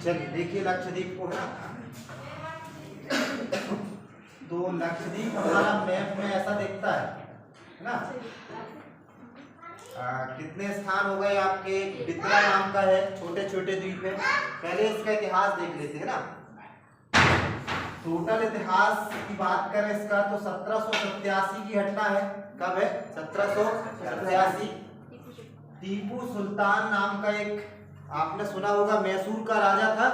चलिए देखिए लक्षद्वीप को, है ना। तो लक्षद्वीप हमारा मैप में ऐसा दिखता है ना। कितने स्थान हो गए आपके? बित्रा नाम का है, छोटे छोटे द्वीप है। पहले इसका इतिहास देख लेते हैं ना। टोटल इतिहास की बात करें इसका तो 1787 की घटना है। कब है? 1787। टीपू सुल्तान नाम का एक, आपने सुना होगा, मैसूर का राजा था।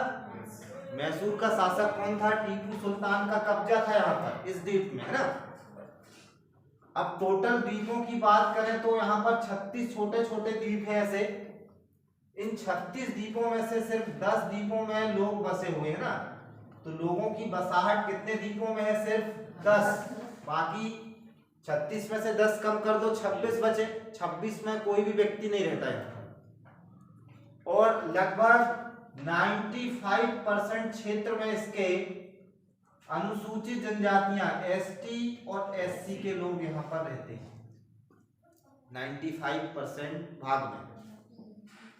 मैसूर का शासक कौन था? टीपू सुल्तान का कब्जा था यहाँ पर इस द्वीप में, है ना। अब टोटल द्वीपों की बात करें तो यहाँ पर 36 छोटे छोटे द्वीप हैं ऐसे। इन 36 द्वीपों में से सिर्फ 10 द्वीपों में लोग बसे हुए हैं ना। तो लोगों की बसाहट कितने द्वीपों में है? सिर्फ 10। बाकी 36 में से 10 कम कर दो, 26 बचे। 26 में कोई भी व्यक्ति नहीं रहता है। और लगभग 95% क्षेत्र में इसके अनुसूचित जनजातियां एसटी और एससी के लोग यहाँ पर रहते हैं। 95% भाग में।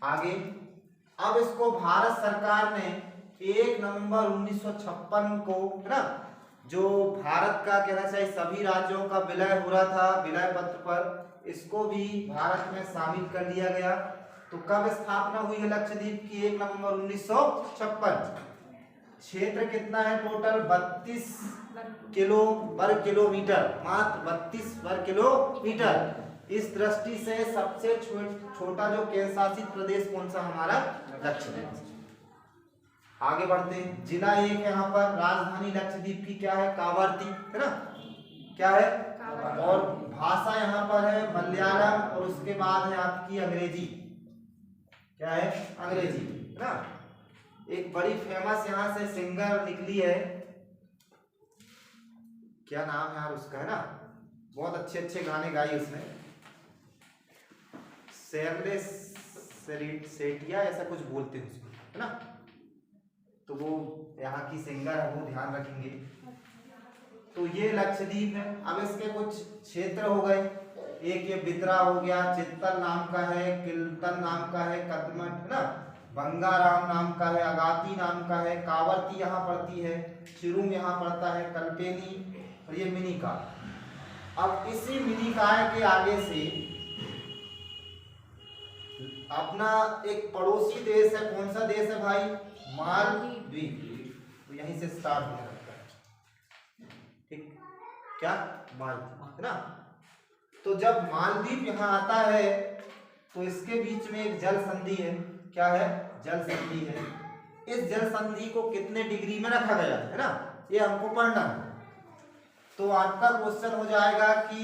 आगे अब इसको भारत सरकार ने 1 नवंबर 1956 को, है ना, जो भारत का कहना चाहिए सभी राज्यों का विलय हो रहा था, विलय पत्र पर, इसको भी भारत में शामिल कर लिया गया। तो कब स्थापना हुई है लक्षद्वीप की? 1 नवंबर 1956। क्षेत्र कितना है टोटल? 32 वर्ग किलोमीटर, मात्र 32 वर्ग किलोमीटर। इस दृष्टि से सबसे छोटा जो केंद्र शासित प्रदेश कौन सा? हमारा लक्षद्वीप। आगे बढ़ते हैं। जिला एक है यहाँ पर। राजधानी लक्षद्वीप की क्या है? कावरती, है ना। क्या है? और भाषा यहाँ पर है मलयालम, और उसके बाद है आपकी अंग्रेजी। क्या है? अंग्रेजी, है ना। एक बड़ी फेमस यहाँ से सिंगर निकली है, क्या नाम है यार उसका, है ना, बहुत अच्छे अच्छे गाने गाए उसने, शेरले सेठिया ऐसा कुछ बोलते हैं उसको, है ना। तो वो यहाँ की सिंगर है, वो ध्यान रखेंगे। तो ये लक्षद्वीप है। अब इसके कुछ क्षेत्र हो गए। एक ये बिद्रा हो गया, चित्तल नाम का है, किल्तन नाम का है, कदमत, है ना, बंगाराम नाम का है, अगाती नाम का है, कावरती यहाँ पड़ती है, चिरुम यहाँ पड़ता है, कल्पेनी, और ये मिनिका। अब इसी मिनिकाय के आगे से अपना एक पड़ोसी देश है। कौन सा देश है भाई? मालदीव। तो यहीं से स्टार्ट हो सकता है, ठीक, क्या? मालदीव, है ना। तो जब मालदीव यहाँ आता है तो इसके बीच में एक जल संधि है। क्या है? जल संधि है। इस जल संधि को कितने डिग्री में रखा गया है ना, ये हमको पढ़ना है। तो आपका क्वेश्चन हो जाएगा कि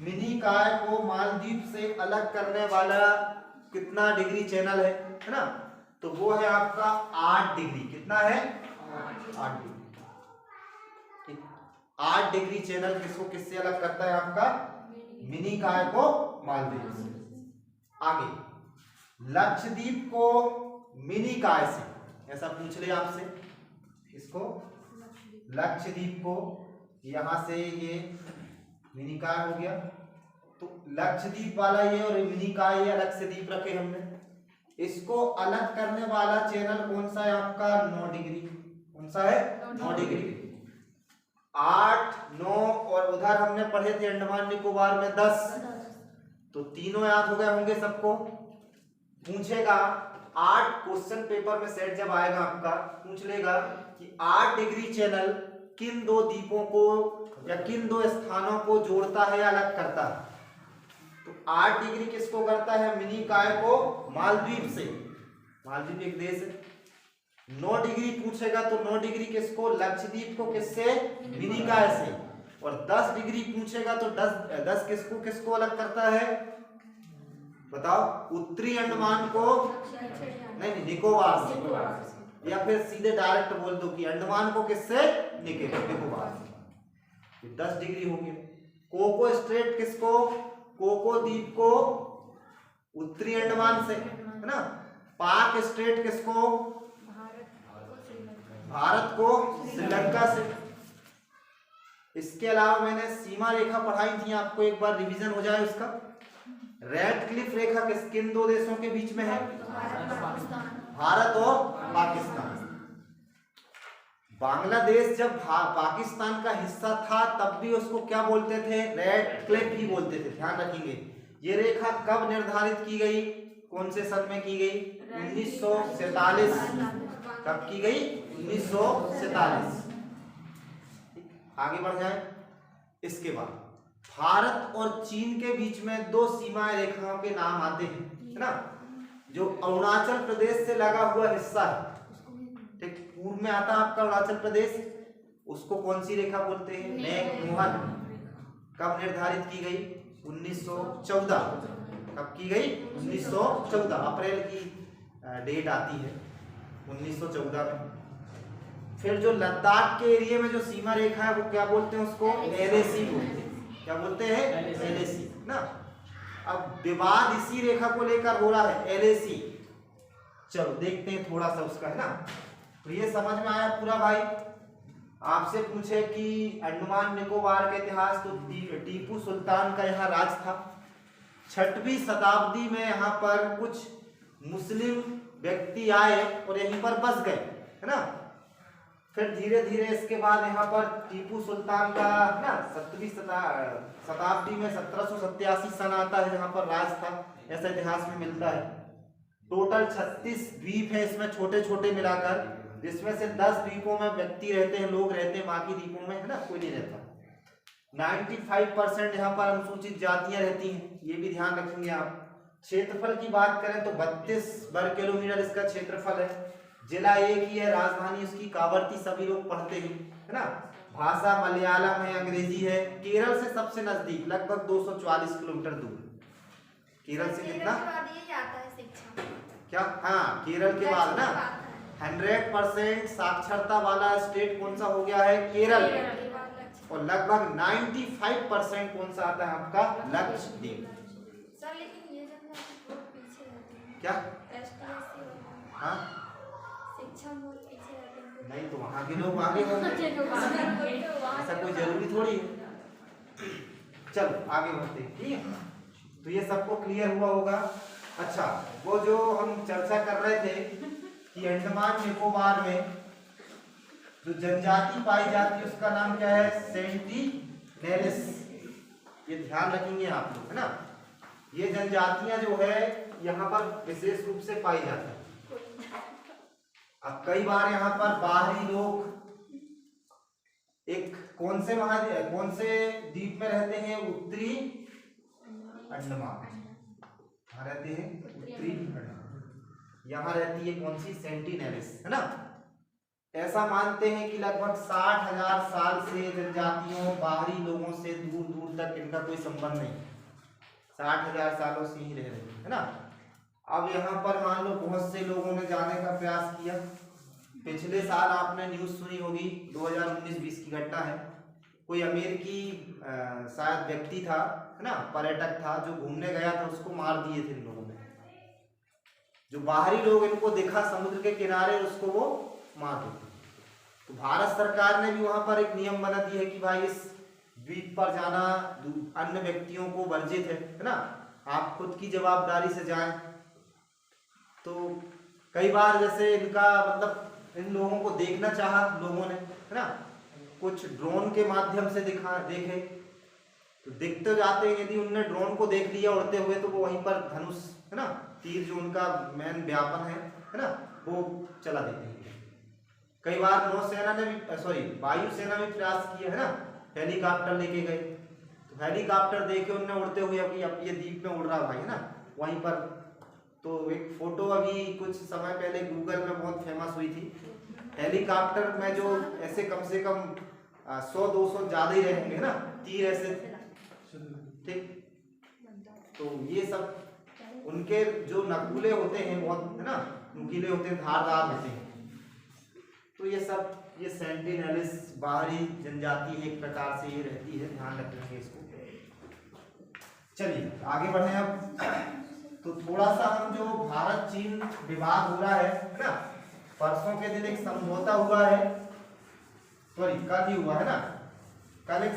मिनिकाय को मालदीव से अलग करने वाला कितना डिग्री चैनल है ना। तो वो है आपका 8 डिग्री। कितना है? 8 डिग्री। ठीक, 8 डिग्री चैनल किसको किससे अलग करता है? आपका मिनिकाय को मालदीव से। आगे लक्षद्वीप को मिनिकाय से, ऐसा पूछ ले आपसे, इसको लक्षद्वीप को यहां से ये मिनिकाय हो गया। तो लक्षद्वीप वाला ये और मिनिकाय या लक्षद्वीप रखे हमने। इसको अलग करने वाला चैनल कौन सा है आपका? 9 डिग्री। कौन सा है? 9 डिग्री। 8, 9 और उधर हमने पढ़े थे अंडमान निकोबार में 10। तो तीनों याद हो गए होंगे सबको। पूछेगा 8 क्वेश्चन पेपर में सेट जब आएगा आपका, पूछ लेगा कि 8 डिग्री चैनल किन 2 द्वीपों को या किन 2 स्थानों को जोड़ता है या अलग करता है। तो 8 डिग्री किसको करता है? मिनिकाय को मालदीव से। मालदीव एक देश है। 9 डिग्री पूछेगा तो 9 डिग्री किसको? लक्षद्वीप को। किससे? मिनिकाय से। और 10 डिग्री पूछेगा तो 10 किसको किसको अलग करता है? बताओ। उत्तरी अंडमान को, नहीं, निकोबार से। या फिर सीधे डायरेक्ट बोल दो कि अंडमान को किससे? निकोबार से। 10 डिग्री हो गया। कोको स्ट्रेट किसको? कोको द्वीप को उत्तरी अंडमान से, है ना। पाक स्ट्रेट किसको? भारत को श्रीलंका से। इसके अलावा मैंने सीमा रेखा पढ़ाई थी आपको, एक बार रिवीजन हो जाए उसका। रेड क्लिफ रेखा किन 2 देशों के बीच में है? भारत और पाकिस्तान। बांग्लादेश जब पाकिस्तान का हिस्सा था तब भी उसको क्या बोलते थे, रेड क्लिफ ही बोलते थे, ध्यान रखेंगे। ये रेखा कब निर्धारित की गई, कौन से सन में की गई, 1947। कब की गई, 1947। आगे बढ़ जाए। इसके बाद भारत और चीन के बीच में दो सीमा रेखाओं के नाम आते हैं, है ना। जो अरुणाचल प्रदेश से लगा हुआ हिस्सा है, ठीक, पूर्व में आता है आपका अरुणाचल प्रदेश, उसको कौन सी रेखा बोलते हैं, मैकमोहन। कब निर्धारित की गई, 1914। कब की गई, 1914, अप्रैल की डेट आती है 1914 में। फिर जो लद्दाख के एरिया में जो सीमा रेखा है वो क्या बोलते हैं, उसको एलएसी बोलते हैं। क्या बोलते हैं, एलएसी ना। अब विवाद इसी रेखा को लेकर हो रहा है, एलएसी। चलो देखते हैं थोड़ा सा उसका, है ना। तो ये समझ में आया पूरा भाई। आपसे पूछे कि अंडमान निकोबार का इतिहास, तो टीपू सुल्तान का यहाँ राज था। 6वीं शताब्दी में यहाँ पर कुछ मुस्लिम व्यक्ति आए और यहीं पर बस गए, है ना। फिर धीरे धीरे इसके बाद यहाँ पर टीपू सुल्तान का ना 7वीं शताब्दी में 1787 सन आता है, यहाँ पर राज था, ऐसा इतिहास में मिलता है। टोटल 36 द्वीप है इसमें, छोटे छोटे मिलाकर, जिसमें से 10 द्वीपों में व्यक्ति रहते हैं, लोग रहते हैं, बाकी द्वीपों में, है ना, कोई नहीं रहता। 95% यहाँ पर अनुसूचित जातियां रहती हैं, ये भी ध्यान रखेंगे आप। क्षेत्रफल की बात करें तो 32 वर्ग किलोमीटर इसका क्षेत्रफल है। जिला एक ही है, राजधानी उसकी कावरती, सभी लोग पढ़ते हैं, है ना। भाषा मलयालम है, अंग्रेजी है। केरल से सबसे नजदीक, लगभग 244 किलोमीटर दूर। केरल से कितना, क्या, हाँ, केरल के बाद ना 100% साक्षरता वाला स्टेट कौन सा हो गया है, केरल। और लगभग 95% कौन सा आता है आपका, लक्षद्वीप। क्या, हाँ, नहीं तो वहां के लोग आगे होंगे, ऐसा कोई जरूरी थोड़ी है। चलो आगे बढ़ते हैं, ठीक है। तो ये सबको क्लियर हुआ होगा। अच्छा, वो जो हम चर्चा कर रहे थे कि अंडमान निकोबार में जो जनजाति पाई जाती है उसका नाम क्या है, सेंटिनेलिस। ये ध्यान रखेंगे आप लोग, है ना। ये जनजातियां जो है यहाँ पर विशेष रूप से पाई जाती है। अब कई बार यहाँ पर बाहरी लोग एक कौन से द्वीप में रहते हैं, उत्तरी अंडमान, रहते हैं उत्तरी अंडमान। यहाँ रहती है कौन सी, सेंटिनेलिस, है ना। ऐसा मानते हैं कि लगभग 60,000 साल से जनजातियों, बाहरी लोगों से दूर दूर तक इनका कोई संबंध नहीं, 60,000 सालों से ही रह रहे हैं, है ना। अब यहाँ पर मान लो बहुत से लोगों ने जाने का प्रयास किया। पिछले साल आपने न्यूज़ सुनी होगी, 2019-20 की घटना है। कोई अमेरिकी शायद व्यक्ति था, है ना, पर्यटक था, जो घूमने गया था, उसको मार दिए थे इन लोगों ने। जो बाहरी लोग इनको देखा समुद्र के किनारे, उसको वो मार देते। तो भारत सरकार ने भी वहां पर एक नियम बना दिया है कि भाई इस द्वीप पर जाना अन्य व्यक्तियों को वर्जित है ना, आप खुद की जवाबदारी से जाएं। तो कई बार जैसे इनका मतलब इन लोगों को देखना चाहा लोगों ने, है ना, कुछ ड्रोन के माध्यम से देखे तो दिख तो जाते हैं। यदि उनने ड्रोन को देख लिया उड़ते हुए तो वो वहीं पर धनुष, है ना, तीर जो उनका मेन व्यापन है ना, वो चला देते हैं। कई बार नौसेना ने भी वायुसेना भी प्रयास किया, है ना, हेलीकॉप्टर लेके गए। तो हेलीकॉप्टर देखे उनने उड़ते हुए, अभी अब ये द्वीप में उड़ रहा भाई, है ना, वहीं पर। तो एक फोटो अभी कुछ समय पहले गूगल में बहुत फेमस हुई थी। हेलीकॉप्टर में जो ऐसे कम से कम 100-200 ज्यादा ही रहेंगे ना, तीर ऐसे, ठीक। तो ये सब उनके जो नकूले होते हैं बहुत, है ना, नुकीले होते हैं, धारदार होते हैं। तो ये सब, ये सेंटिनेलिस बाहरी जनजाति एक प्रकार से ये रहती है, ध्यान रखेंगे इसको। चलिए आगे बढ़े अब। तो थोड़ा सा हम जो भारत चीन विवाद हो रहा है ना, परसों के दिन एक समझौता हुआ है, सॉरी कल ही हुआ है ना, कल एक